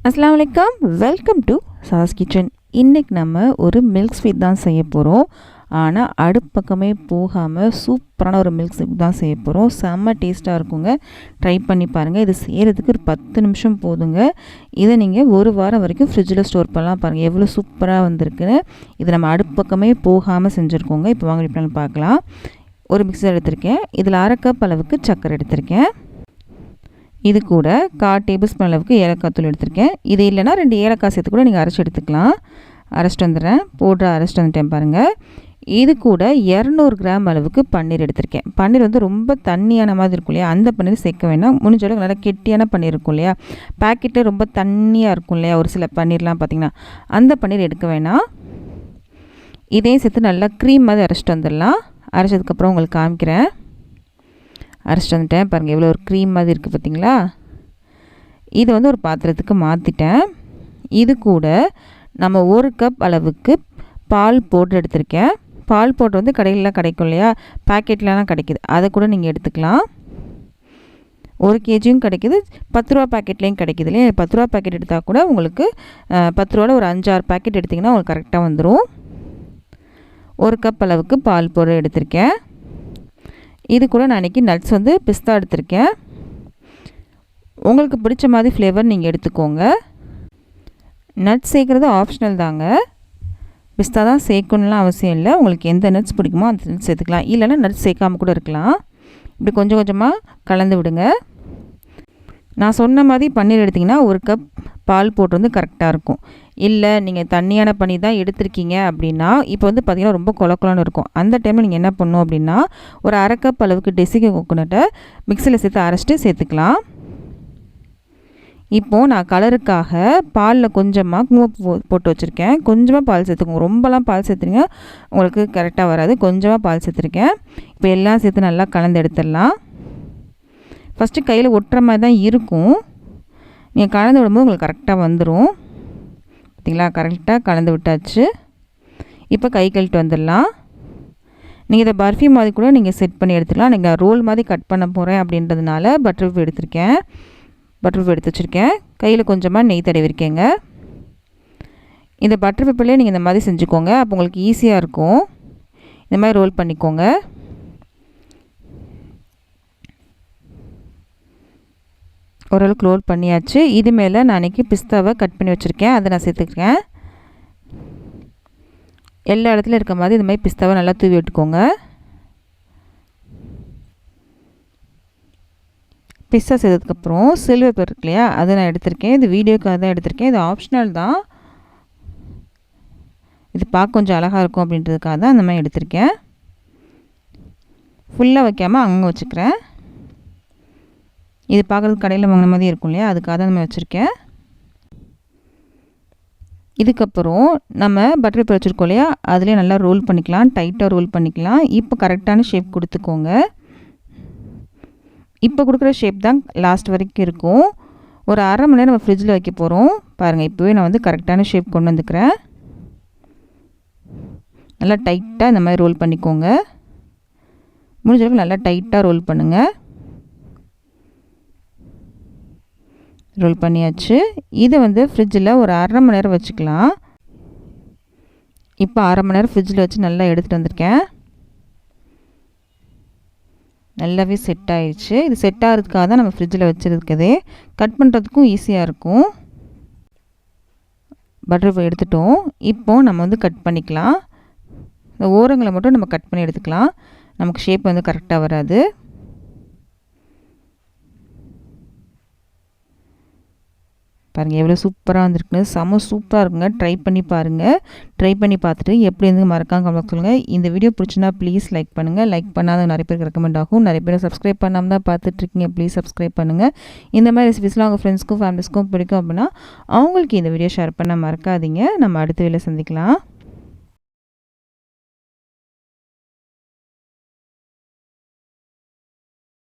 அஸ்ஸலாமு அலைக்கும், welcome to sauce kitchen. இன்றைக்கி நம்ம ஒரு மில்க் ஸ்வீட் தான் செய்ய போகிறோம். ஆனால் அடுப்பக்கமே போகாமல் சூப்பரான ஒரு மில்க் ஸ்வீட் தான் செய்ய போகிறோம். செம்ம டேஸ்ட்டாக இருக்குங்க. ட்ரை பண்ணி பாருங்கள். இது செய்கிறதுக்கு ஒரு 10 நிமிஷம் போதுங்க. இதை நீங்கள் ஒரு வாரம் வரைக்கும் ஃப்ரிட்ஜில் ஸ்டோர் பண்ணலாம். பாருங்கள் எவ்வளோ சூப்பராக வந்திருக்குன்னு. இது நம்ம அடுப்பக்கமே போகாமல் செஞ்சுருக்கோங்க. இப்போ வாங்க எப்படி பார்க்கலாம். ஒரு மிக்ஸர் எடுத்திருக்கேன். இதில் 1/2 கப் அளவுக்கு சர்க்கரை எடுத்திருக்கேன். இது கூட 1/4 டேபிள் ஸ்பூன் அளவுக்கு ஏலக்காய் தூள் எடுத்திருக்கேன். இது இல்லைனா 2 ஏலக்காய் சேர்த்து கூட நீங்கள் அரைச்சி எடுத்துக்கலாம். அரைச்சிட்டு வந்துடுறேன். அரைச்சிட்டு வந்துட்டேன் பாருங்கள். இது கூட 200 கிராம் அளவுக்கு பன்னீர் எடுத்திருக்கேன். பன்னீர் வந்து ரொம்ப தண்ணியான மாதிரி இருக்கும் இல்லையா, அந்த பன்னீர் சேர்க்க வேணாம். முடிஞ்ச அளவுக்கு நல்லா கெட்டியான பன்னீர் இருக்கும் இல்லையா, பேக்கெட்டில் ரொம்ப தண்ணியாக இருக்கும் இல்லையா ஒரு சில பன்னீர்லாம் பார்த்திங்கன்னா, அந்த பன்னீர் எடுக்க வேணாம். இதையும் சேர்த்து நல்லா க்ரீம் மாதிரி அரைச்சிட்டு வந்துடலாம். அரைச்சதுக்கப்புறம் உங்களுக்கு காமிக்கிறேன். அரைச்சிட்டு வந்துட்டேன் பாருங்கள், எவ்வளோ ஒரு க்ரீம் மாதிரி இருக்குது பார்த்திங்களா. இதை வந்து ஒரு பாத்திரத்துக்கு மாற்றிட்டேன். இது கூட நம்ம 1 கப் அளவுக்கு பால் பவுடர் எடுத்திருக்கேன். பால் பவுடர் வந்து கடையிலலாம் கிடைக்கும் இல்லையா, பேக்கெட்லலாம் கிடைக்கிது, அதை கூட நீங்கள் எடுத்துக்கலாம். 1 கேஜியும் கிடைக்கிது, 10 ரூபா பேக்கெட்லேயும் கிடைக்கிது இல்லையா. 10 ரூபா பேக்கெட் எடுத்தால் கூட உங்களுக்கு 10 ரூபாவில் ஒரு 5-6 பேக்கெட் எடுத்திங்கன்னா உங்களுக்கு கரெக்டாக வந்துடும். 1 கப் அளவுக்கு பால் பவுடர் எடுத்திருக்கேன். இது கூட நான் இன்றைக்கி நட்ஸ் வந்து பிஸ்தா எடுத்திருக்கேன். உங்களுக்கு பிடிச்ச மாதிரி ஃப்ளேவர் நீங்கள் எடுத்துக்கோங்க. நட்ஸ் சேர்க்குறது ஆப்ஷனல் தாங்க. பிஸ்தா தான் சேர்க்கணும்லாம் அவசியம் இல்லை. உங்களுக்கு எந்த நட்ஸ் பிடிக்குமோ அந்த நட்ஸ் சேர்த்துக்கலாம். இல்லைன்னா நட்ஸ் சேர்க்காமல் கூட இருக்கலாம். இப்படி கொஞ்சம் கொஞ்சமாக கலந்து விடுங்க. நான் சொன்ன மாதிரி பன்னீர் எடுத்திங்கன்னா 1 கப் பால் போட்டு வந்து கரெக்டாக இருக்கும். இல்லை நீங்கள் தண்ணியான பன்னீர் தான் எடுத்திருக்கீங்க அப்படின்னா, இப்போ வந்து பார்த்திங்கன்னா ரொம்ப கொலன்னு இருக்கும். அந்த டைமில் நீங்கள் என்ன பண்ணணும் அப்படின்னா, ஒரு 1/2 கப் அளவுக்கு டெசிகே கோகோனட்டை மிக்சியில் சேர்த்து அரைச்சிட்டு சேர்த்துக்கலாம். இப்போது நான் கலருக்காக பாலில் கொஞ்சமாக குங்குமப்பூ போட்டு வச்சுருக்கேன். கொஞ்சமாக பால் சேர்த்துக்கோங்க. ரொம்பலாம் பால் சேர்த்துருங்க, உங்களுக்கு கரெக்டாக வராது. கொஞ்சமாக பால் சேர்த்துருக்கேன். இப்போ எல்லாம் சேர்த்து நல்லா கலந்து எடுத்துடலாம். ஃபஸ்ட்டு கையில் ஒட்டுற மாதிரி தான் இருக்கும். நீங்கள் கலந்து விடும்போது உங்களுக்கு கரெக்டாக வந்துடும். பார்த்திங்களா, கரெக்டாக கலந்து விட்டாச்சு. இப்போ கை கழுவிட்டு வந்துடலாம். நீங்கள் இதை பர்ஃபி மாதிரி கூட நீங்கள் செட் பண்ணி எடுத்துக்கலாம். நீங்கள் ரோல் மாதிரி கட் பண்ண போகிறேன் அப்படின்றதுனால பட்டர் பேப்பர் எடுத்திருக்கேன். பட்டர் பேப்பர் எடுத்து வச்சுருக்கேன். கையில் கொஞ்சமாக நெய் தடவிருக்கேங்க. இந்த பட்டர் பேப்பர்லேயே நீங்கள் இந்த மாதிரி செஞ்சுக்கோங்க. அப்போ உங்களுக்கு ஈஸியாக இருக்கும். இந்த மாதிரி ரோல் பண்ணிக்கோங்க. ஓரளவுக்கு ரோல் பண்ணியாச்சு. இது மேலே நான் அன்றைக்கி பிஸ்தாவை கட் பண்ணி வச்சுருக்கேன், அதை நான் சேர்த்துக்கிறேன். எல்லா இடத்துலையும் இருக்க மாதிரி இது மாதிரி பிஸ்தாவை நல்லா தூவி விட்டுக்கோங்க. பிஸ்தா செய்ததுக்கப்புறம் சில்வர் பேப்பர் இருக்கு இல்லையா, அதை நான் எடுத்திருக்கேன். இது வீடியோக்காக தான் எடுத்திருக்கேன். இது ஆப்ஷனல் தான். இது பார்க்க கொஞ்சம் அழகாக இருக்கும் அப்படின்றதுக்காக தான் அந்த மாதிரி எடுத்திருக்கேன். ஃபுல்லாக வைக்காமல் அங்கே வச்சுக்கிறேன். இது பார்க்குறதுக்கு கடையில் வாங்கின மாதிரி இருக்கும் இல்லையா, அதுக்காக தான் நம்ம வச்சுருக்கேன். இதுக்கப்புறம் நம்ம பட்டர் பேப்பர் வச்சுருக்கோம் இல்லையா, அதிலே நல்லா ரோல் பண்ணிக்கலாம். டைட்டாக ரோல் பண்ணிக்கலாம். இப்போ கரெக்டான ஷேப் கொடுத்துக்கோங்க. இப்போ கொடுக்குற ஷேப் தான் லாஸ்ட் வரைக்கும் இருக்கும். ஒரு 1/2 மணி நேரம் நம்ம ஃப்ரிட்ஜில் வைக்க போகிறோம். பாருங்கள், இப்போவே நான் வந்து கரெக்டான ஷேப் கொண்டு வந்துக்கிறேன். நல்லா டைட்டாக இந்த மாதிரி ரோல் பண்ணிக்கோங்க. முடிஞ்ச அளவுக்கு நல்லா டைட்டாக ரோல் பண்ணுங்கள். ரோல் பண்ணியாச்சு. இதை வந்து ஃப்ரிட்ஜில் ஒரு 1/2 மணி நேரம் வச்சுக்கலாம். இப்போ 1/2 மணி நேரம் ஃப்ரிட்ஜில் வச்சு நல்லா எடுத்துகிட்டு வந்திருக்கேன். நல்லாவே செட் ஆயிடுச்சு. இது செட் ஆகிறதுக்காக தான் நம்ம ஃப்ரிட்ஜில் வச்சுருக்குதே. கட் பண்ணுறதுக்கும் ஈஸியாக இருக்கும். பட்டர் எடுத்துட்டோம். இப்போது நம்ம வந்து கட் பண்ணிக்கலாம். இந்த ஓரங்களை மட்டும் நம்ம கட் பண்ணி எடுத்துக்கலாம். நமக்கு ஷேப் வந்து கரெக்டாக வராது. பாருங்கள் எவ்வளோ சூப்பராக வந்துருக்குன்னு. செம்ம சூப்பராக இருக்குங்க. ட்ரை பண்ணி பாருங்கள். ட்ரை பண்ணி பார்த்துட்டு எப்படி இருந்து மறக்காம கமெண்ட் சொல்லுங்கள். இந்த வீடியோ பிடிச்சினா ப்ளீஸ் லைக் பண்ணுங்கள். லைக் பண்ணாத நிறைய பேருக்கு ரெக்கமெண்ட் ஆகும். நிறைய பேர் சப்ஸ்கிரைப் பண்ணாமல் தான் பார்த்துட்ருக்கீங்க. ப்ளீஸ் சப்ஸ்கிரைப் பண்ணுங்கள். இந்த மாதிரி ரெசிபிஸ்லாம் உங்கள் ஃப்ரெண்ட்ஸ்க்கும் ஃபேமிலிஸ்க்கும் பிடிக்கும் அப்படின்னா அவங்களுக்கு இந்த வீடியோ ஷேர் பண்ண மறக்காதீங்க. நம்ம அடுத்த வீடியோவில் சந்திக்கலாம்.